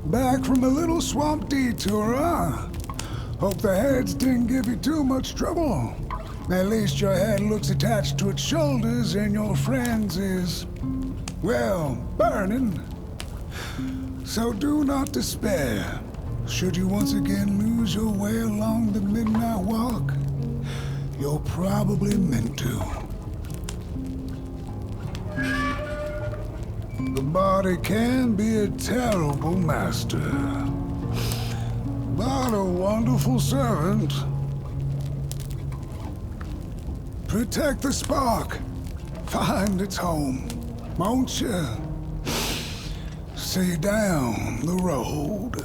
Back from a little swamp detour, huh? Hope the heads didn't give you too much trouble. At least your head looks attached to its shoulders and your friend's is, well, burning. So do not despair. Should you once again lose your way along the midnight walk, you're probably meant to. The body can be a terrible master, but a wonderful servant. Protect the spark. Find its home, won't you? See you down the road.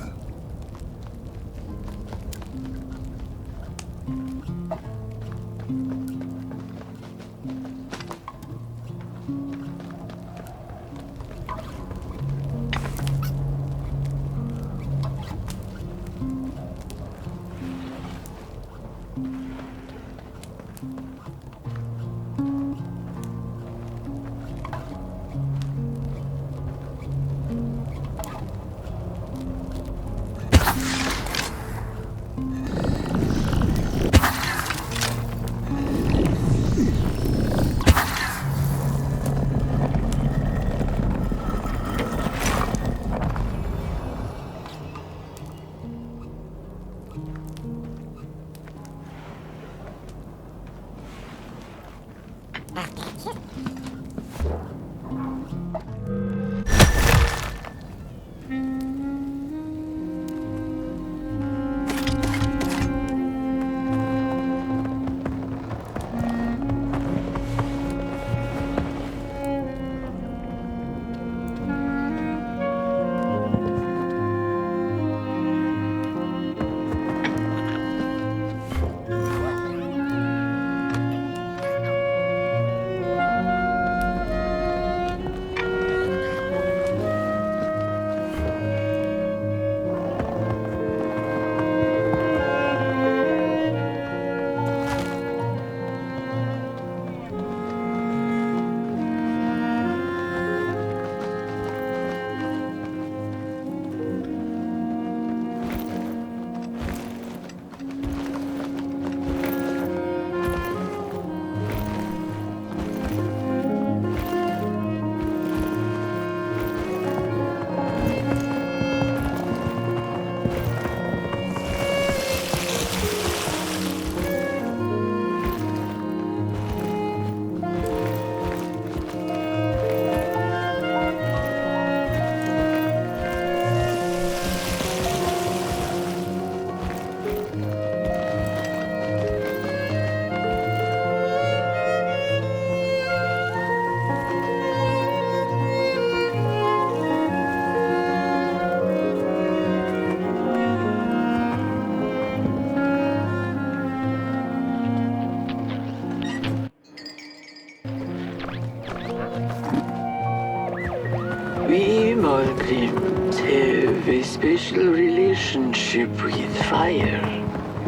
small grimms have a special relationship with fire.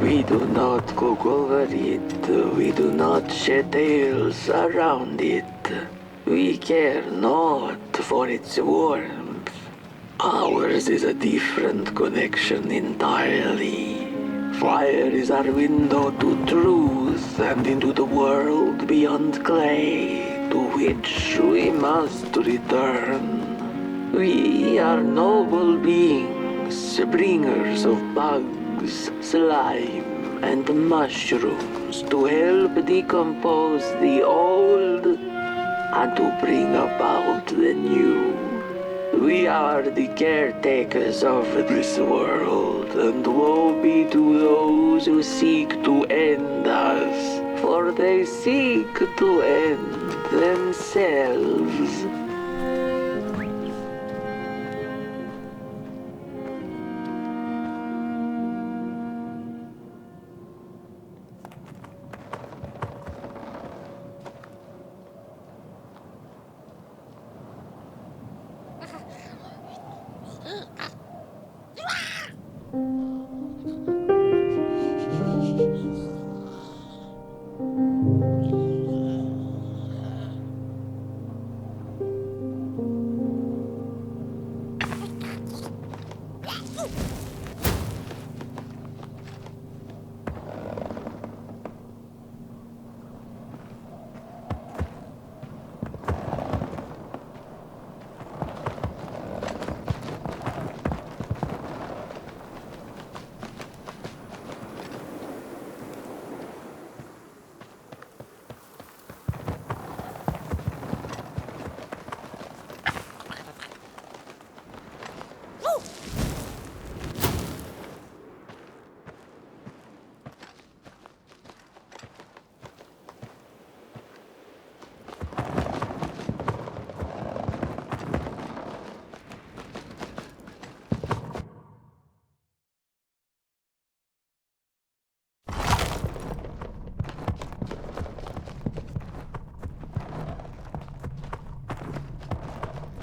We do not cook over it. We do not shed tales around it. We care not for its warmth. Ours is a different connection entirely. Fire is our window to truth and into the world beyond clay, to which we must return. We are noble beings, bringers of bugs, slime, and mushrooms to help decompose the old and to bring about the new. We are the caretakers of this world, and woe be to those who seek to end us, for they seek to end themselves.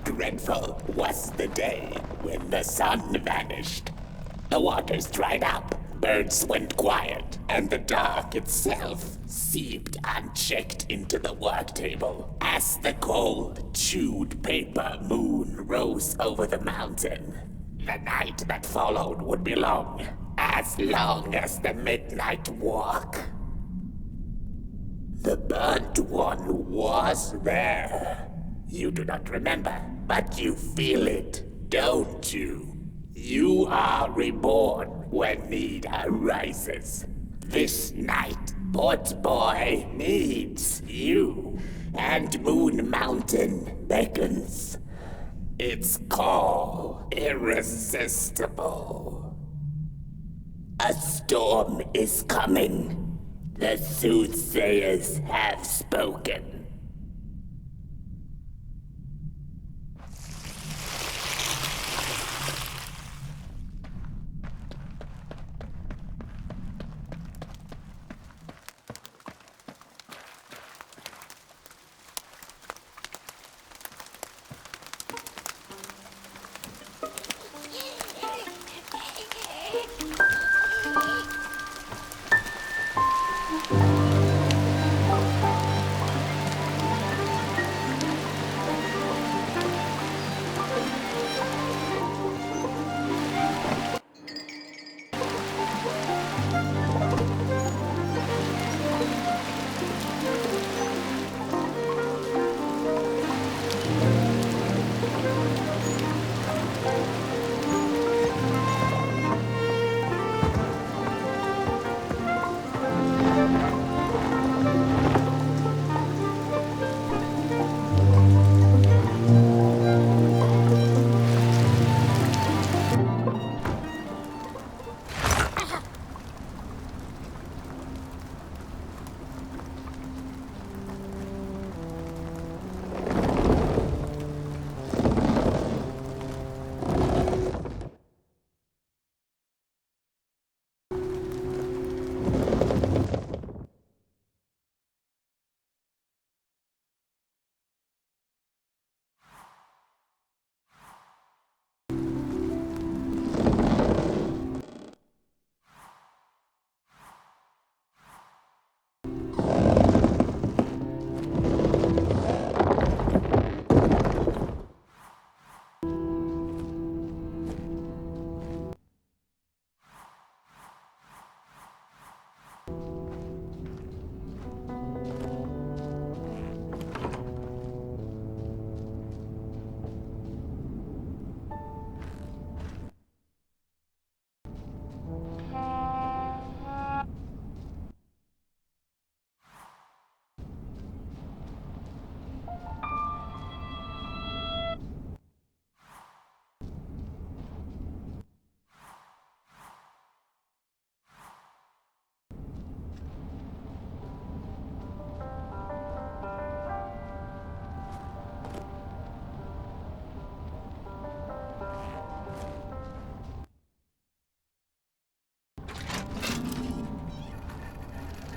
Dreadful was the day when the sun vanished. The waters dried up, birds went quiet, and the dark itself seeped unchecked into the work table as the cold, chewed paper moon rose over the mountain. The night that followed would be long as the midnight walk. The burnt one was there. You do not remember, but you feel it, don't you? You are reborn when need arises. This night, Port Boy needs you, and Moon Mountain beckons. Its call irresistible. A storm is coming. The soothsayers have spoken.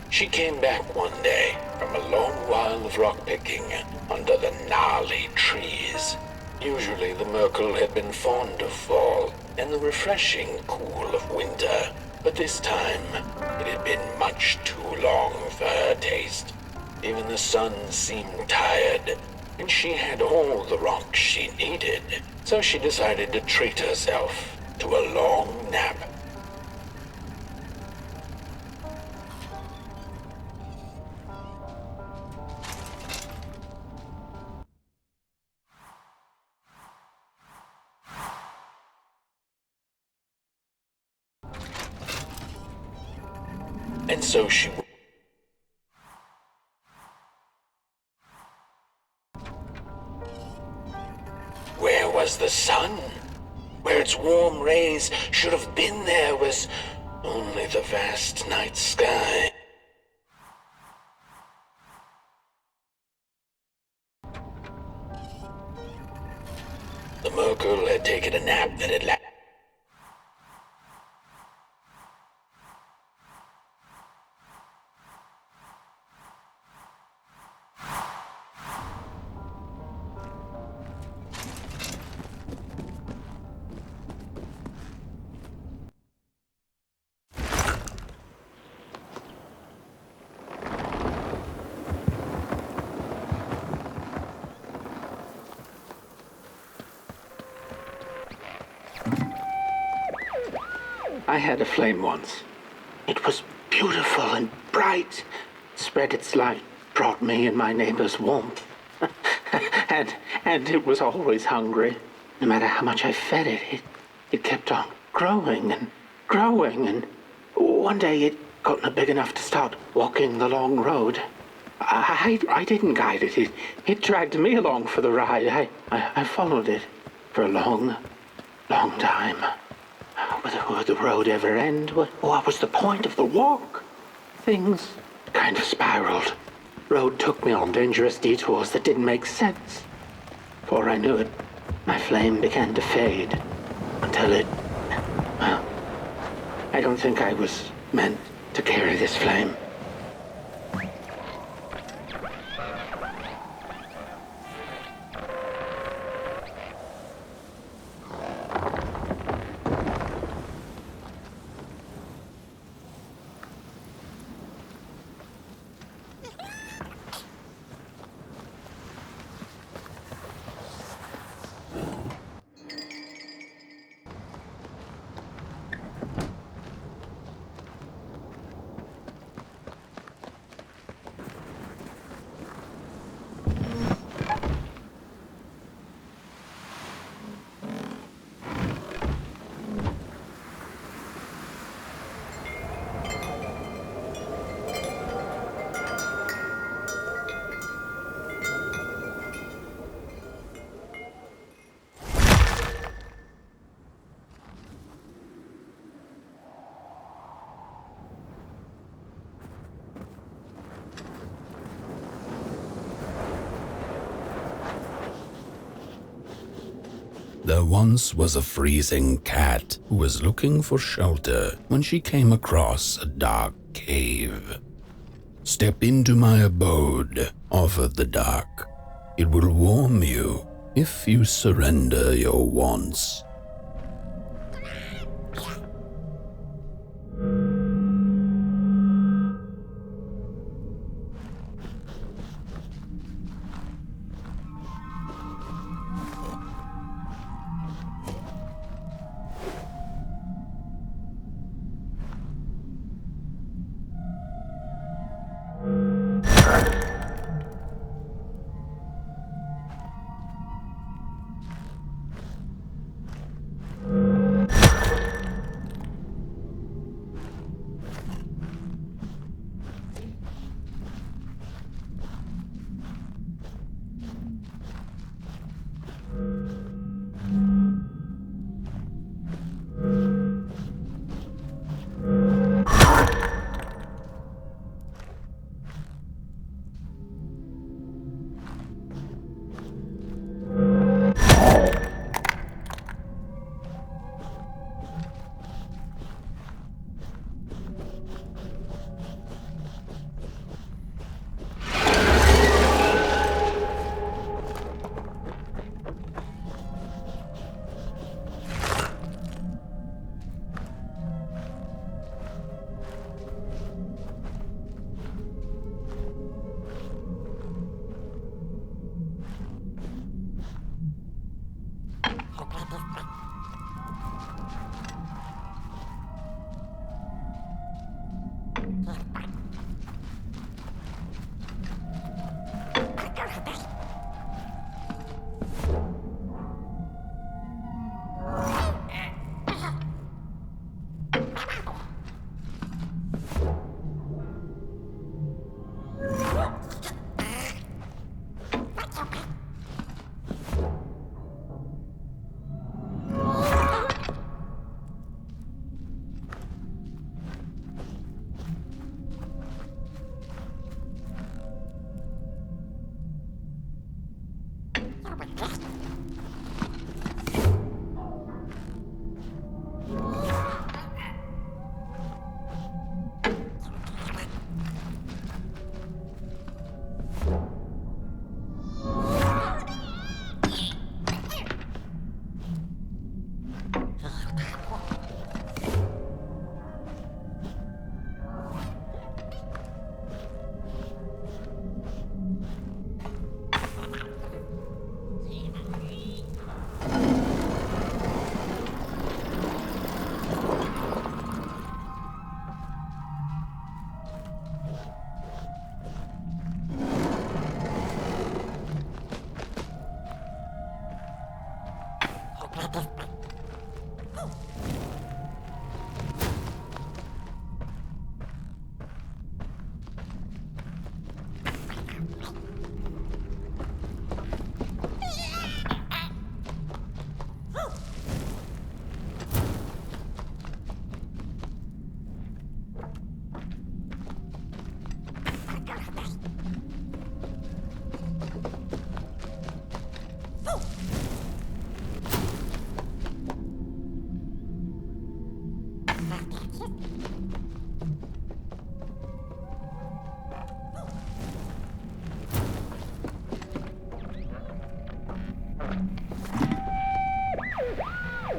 She came back one day from a long while of rock-picking under the gnarly trees. Usually the Merkel had been fond of fall and the refreshing cool of winter, but this time it had been much too long for her taste. Even the sun seemed tired, and she had all the rocks she needed, so she decided to treat herself to a long nap. And so she... Where was the sun? Where its warm rays should have been there was only the vast night sky. The Merkel had taken a nap that had lasted. I had a flame once. It was beautiful and bright. Spread its light, brought me and my neighbors warmth. and it was always hungry. No matter how much I fed it, it kept on growing and growing. And one day it got big enough to start walking the long road. I didn't guide it. It dragged me along for the ride. I followed it for a long, long time. Would the road ever end? What was the point of the walk? Things kind of spiraled. Road took me on dangerous detours that didn't make sense. Before I knew it, my flame began to fade until it... Well, I don't think I was meant to carry this flame. There once was a freezing cat who was looking for shelter when she came across a dark cave. "Step into my abode," offered the dark. "It will warm you if you surrender your wants."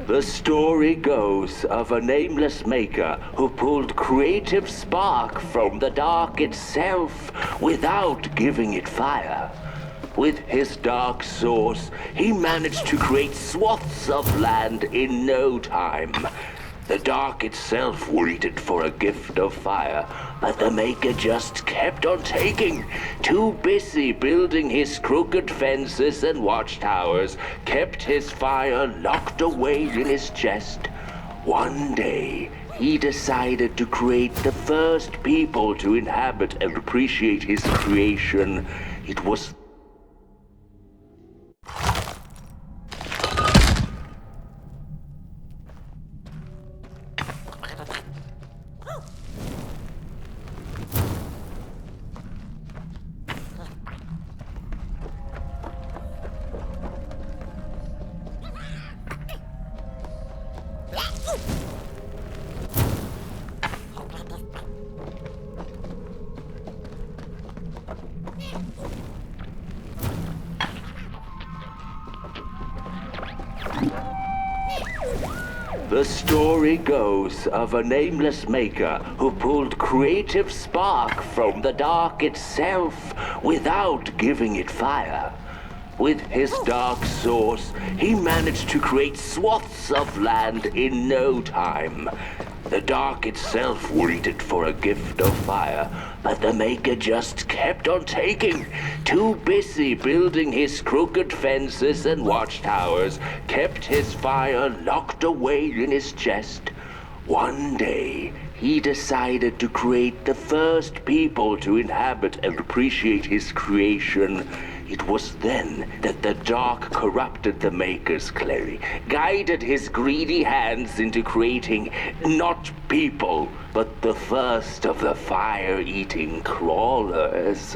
The story goes of a nameless maker who pulled creative spark from the dark itself without giving it fire. With his dark source, he managed to create swaths of land in no time. The dark itself waited for a gift of fire, but the maker just kept on taking. Too busy building his crooked fences and watchtowers, kept his fire locked away in his chest. One day, he decided to create the first people to inhabit and appreciate his creation. It was The story goes of a nameless maker who pulled creative spark from the dark itself without giving it fire. With his dark source, he managed to create swaths of land in no time. The dark itself waited for a gift of fire, but the maker just kept on taking. Too busy building his crooked fences and watchtowers, kept his fire locked away in his chest. One day, he decided to create the first people to inhabit and appreciate his creation. It was then that the dark corrupted the maker's clay, guided his greedy hands into creating not people, but the first of the fire-eating crawlers.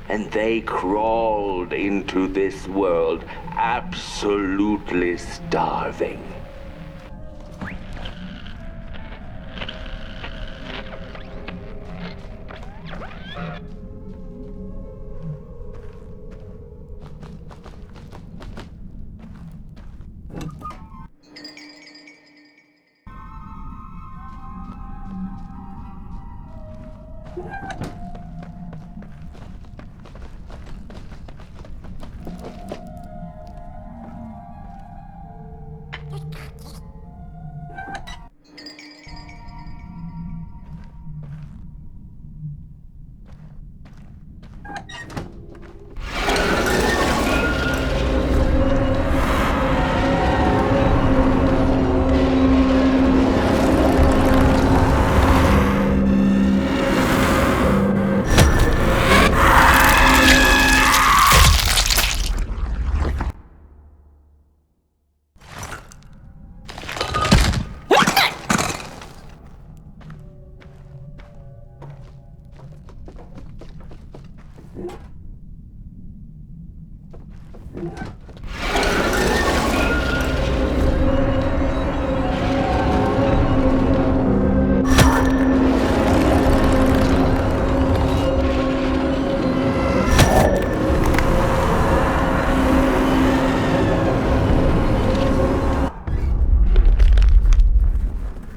And they crawled into this world absolutely starving.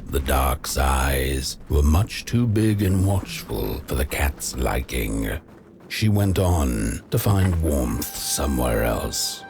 The dark's eyes were much too big and watchful for the cat's liking. She went on to find warmth somewhere else.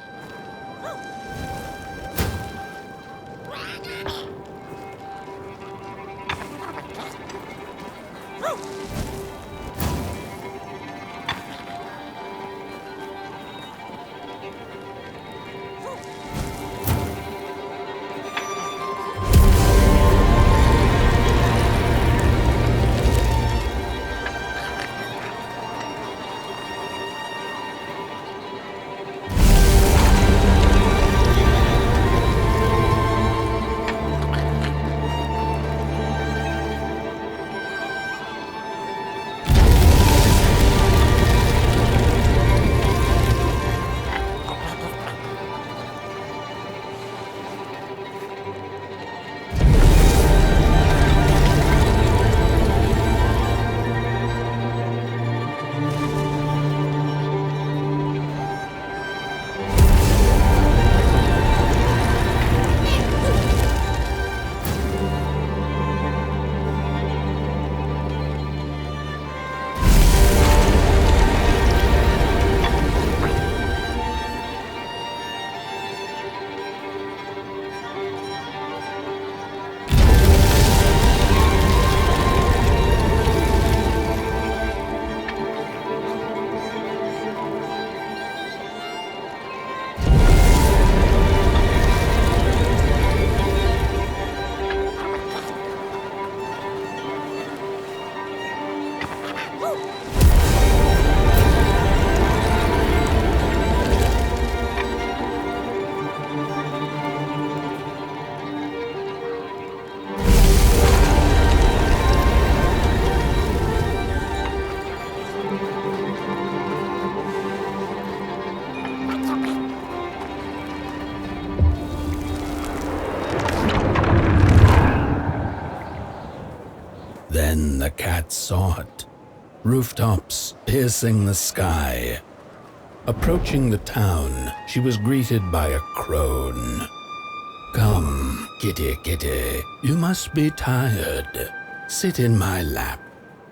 Then the cat saw it. Rooftops piercing the sky. Approaching the town, she was greeted by a crone. "Come, kitty, kitty, you must be tired. Sit in my lap.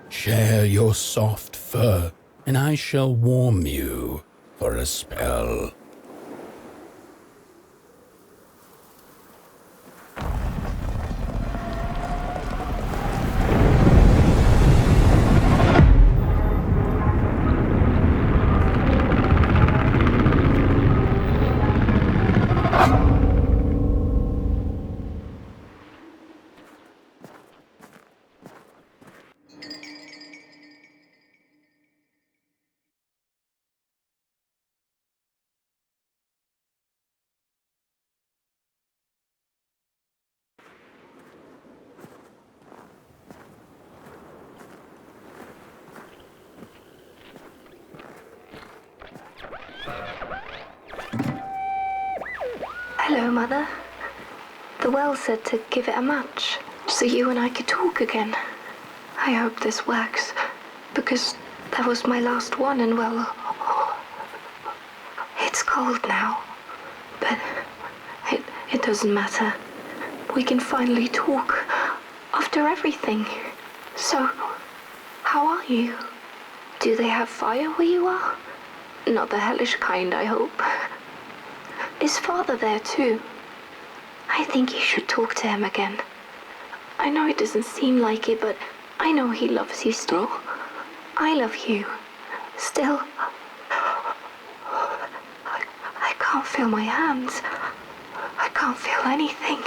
Share your soft fur, and I shall warm you for a spell." Hello, Mother. The well said to give it a match, so you and I could talk again. I hope this works, because that was my last one, and well, it's cold now. But it doesn't matter. We can finally talk after everything. So, how are you? Do they have fire where you are? Not the hellish kind, I hope. Is Father there too? I think you should talk to him again. I know it doesn't seem like it, but I know he loves you still. I love you. Still. I can't feel my hands. I can't feel anything.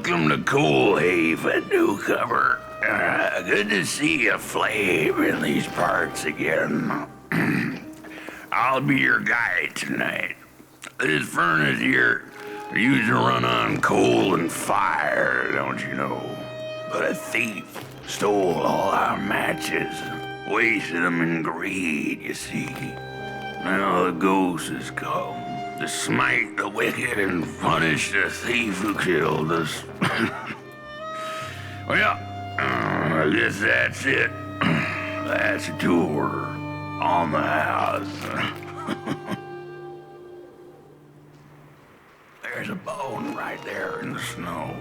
Welcome to Cool Haven, newcomer. Good to see a flame in these parts again. I'll be your guide tonight. This furnace here used to run on coal and fire, don't you know? But a thief stole all our matches, wasted them in greed, you see. Now the ghost has come to smite the wicked and punish the thief who killed us. Well, I guess that's it. That's a tour on the house. There's a bone right there in the snow.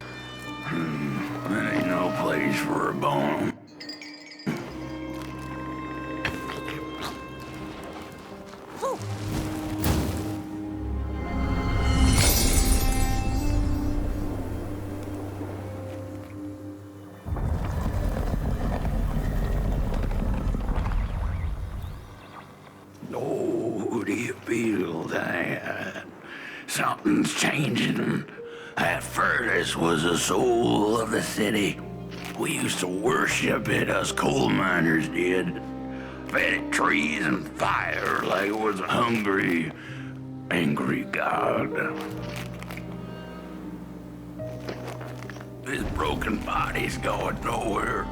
That ain't no place for a bone. Oh, do you feel that? Something's changing. That furnace was the soul of the city. We used to worship it, us coal miners did. Fed it trees and fire like it was a hungry, angry god. This broken body's going nowhere,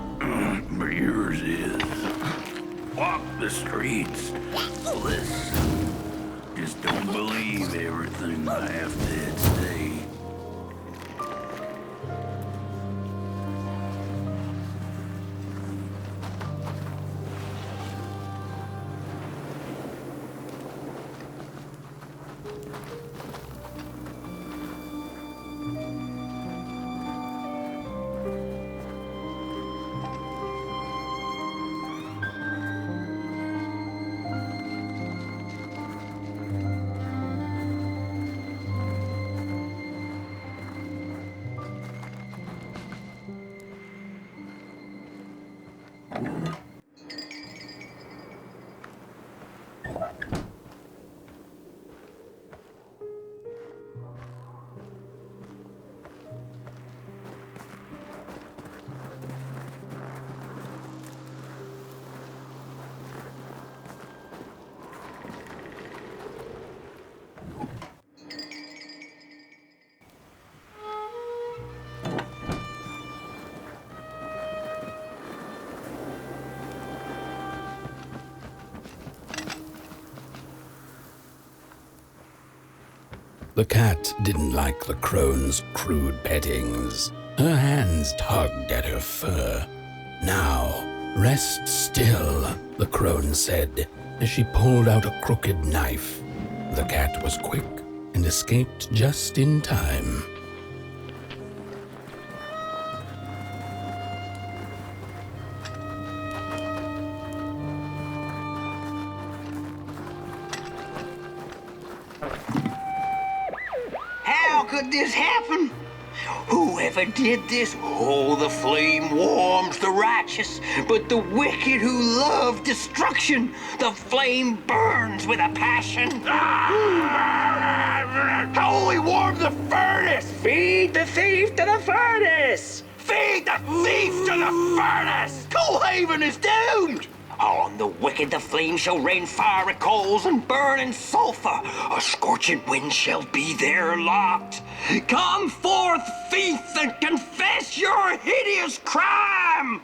but yours is. Walk the streets, listen. Just don't believe everything I have to say. The cat didn't like the crone's crude pettings. Her hands tugged at her fur. Now, rest still, the crone said, as she pulled out a crooked knife. The cat was quick and escaped just in time. How could this happen? Whoever did this? Oh, the flame warms the righteous, but the wicked who love destruction, the flame burns with a passion. Only warm the furnace! Feed the thief to the furnace! Feed the thief to the furnace! Coalhaven is doomed! On the wicked the flame shall rain fiery coals and burning sulfur. A scorching wind shall be their lot. Come forth, thief, and confess your hideous crime!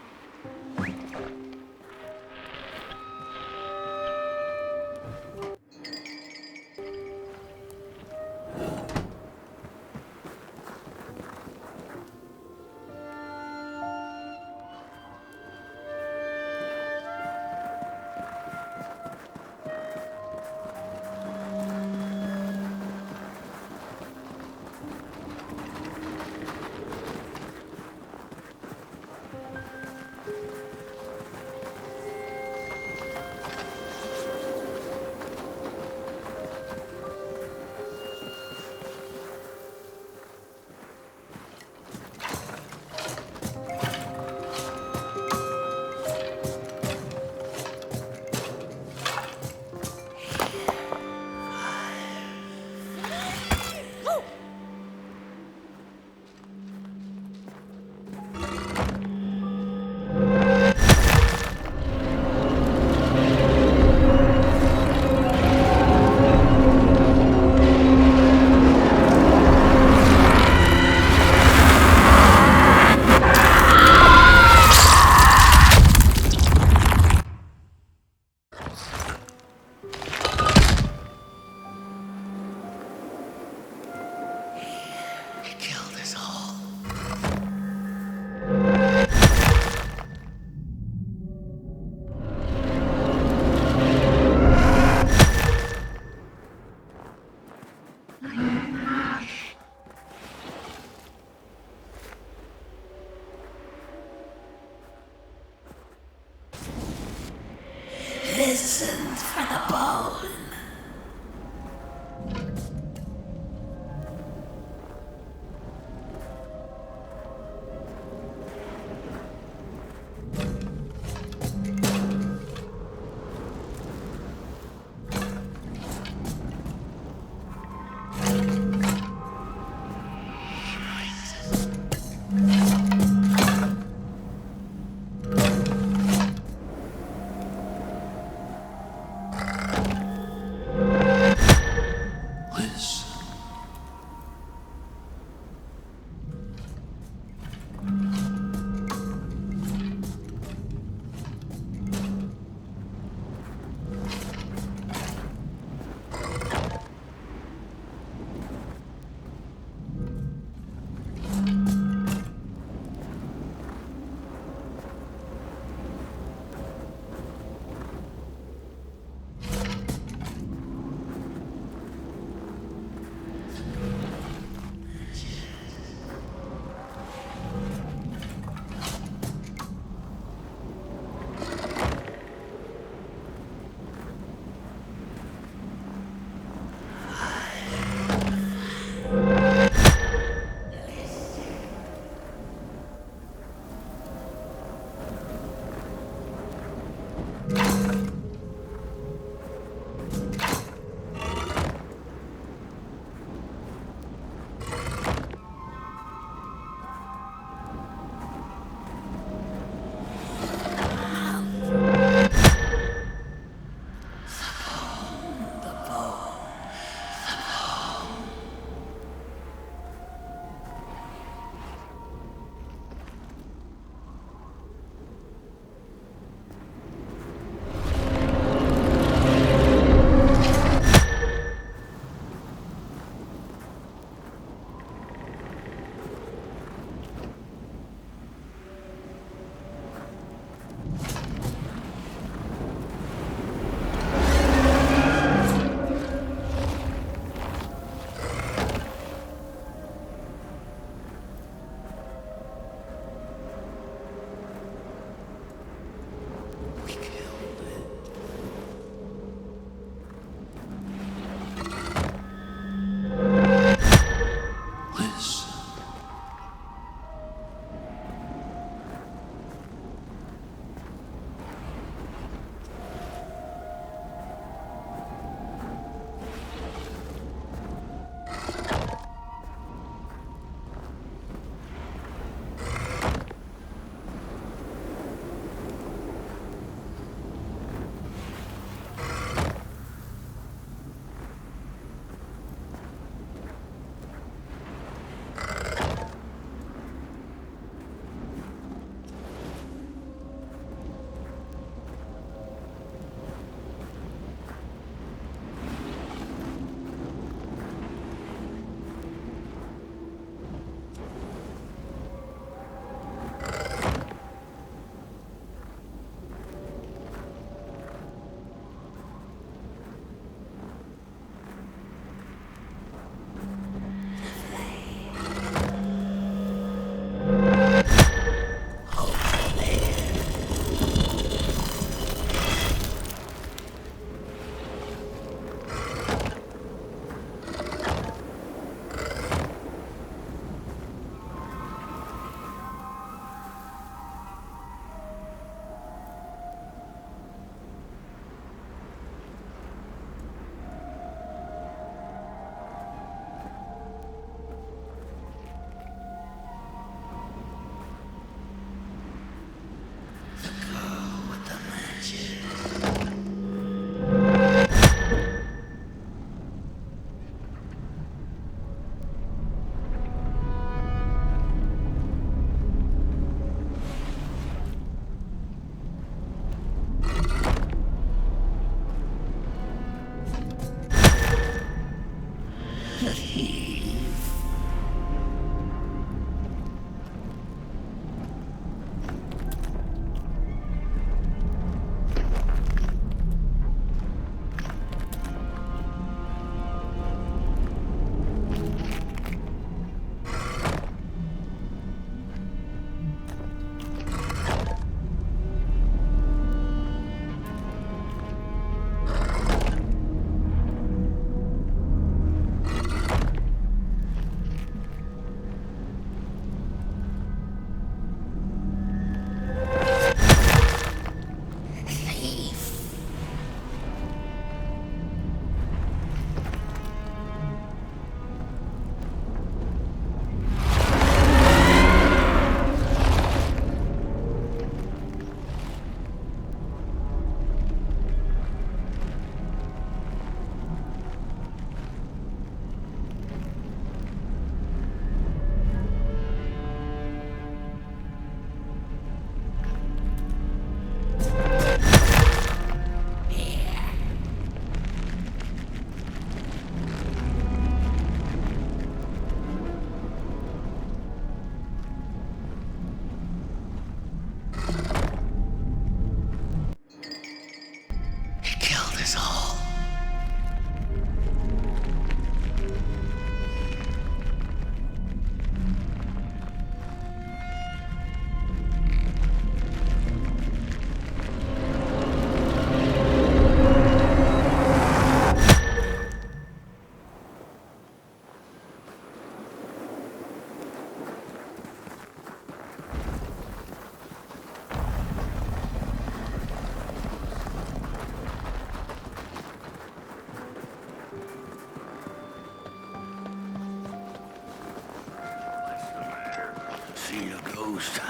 seen a ghost.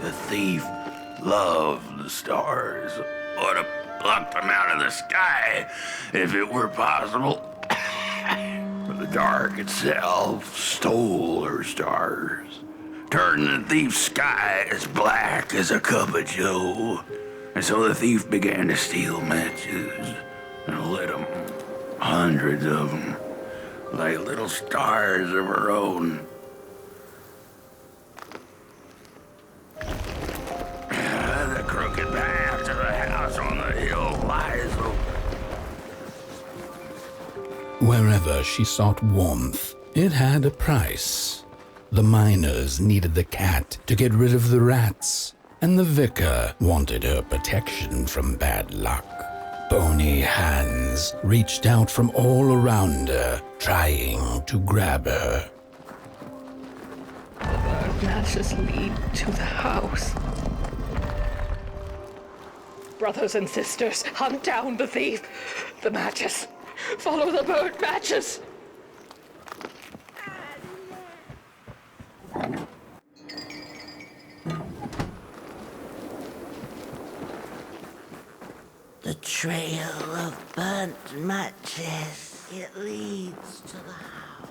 The thief loved the stars. Would have plucked them out of the sky if it were possible. But the dark itself stole her stars, turned the thief's sky as black as a cup of joe. And so the thief began to steal matches and lit them, hundreds of them, like little stars of her own. The crooked path to the house on the hill lies open. Wherever she sought warmth, it had a price. The miners needed the cat to get rid of the rats, and the vicar wanted her protection from bad luck. Bony hands reached out from all around her, trying to grab her. The matches lead to the house. Brothers and sisters, hunt down the thief. The matches. Follow the burnt matches. The trail of burnt matches. It leads to the house.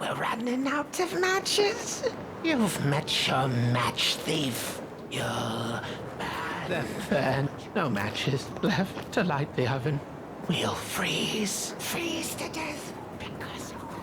We're running out of matches. You've met your match thief. You'll then burn. No matches left to light the oven. We'll freeze to death because of them.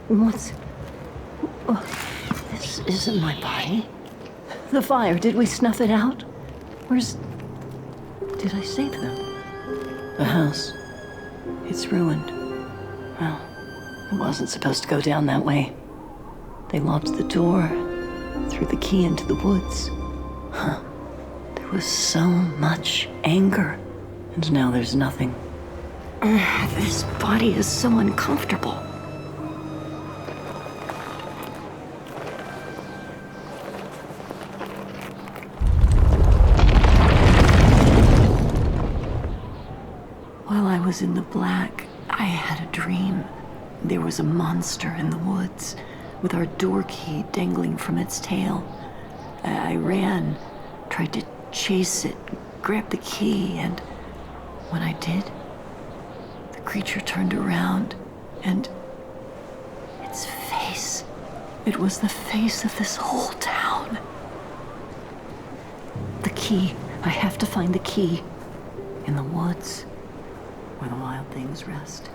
What's... Oh, this isn't my body. The fire, did we snuff it out? Where's... Did I save them? The house. It's ruined. Well, it wasn't supposed to go down that way. They locked the door, threw the key into the woods. Huh. There was so much anger, and now there's nothing. This body is so uncomfortable. While I was in the black, I had a dream. There was a monster in the woods, with our door key dangling from its tail. I ran, tried to chase it, grab the key, and when I did, the creature turned around, and its face, it was the face of this whole town. The key. I have to find the key. In the woods, where the wild things rest.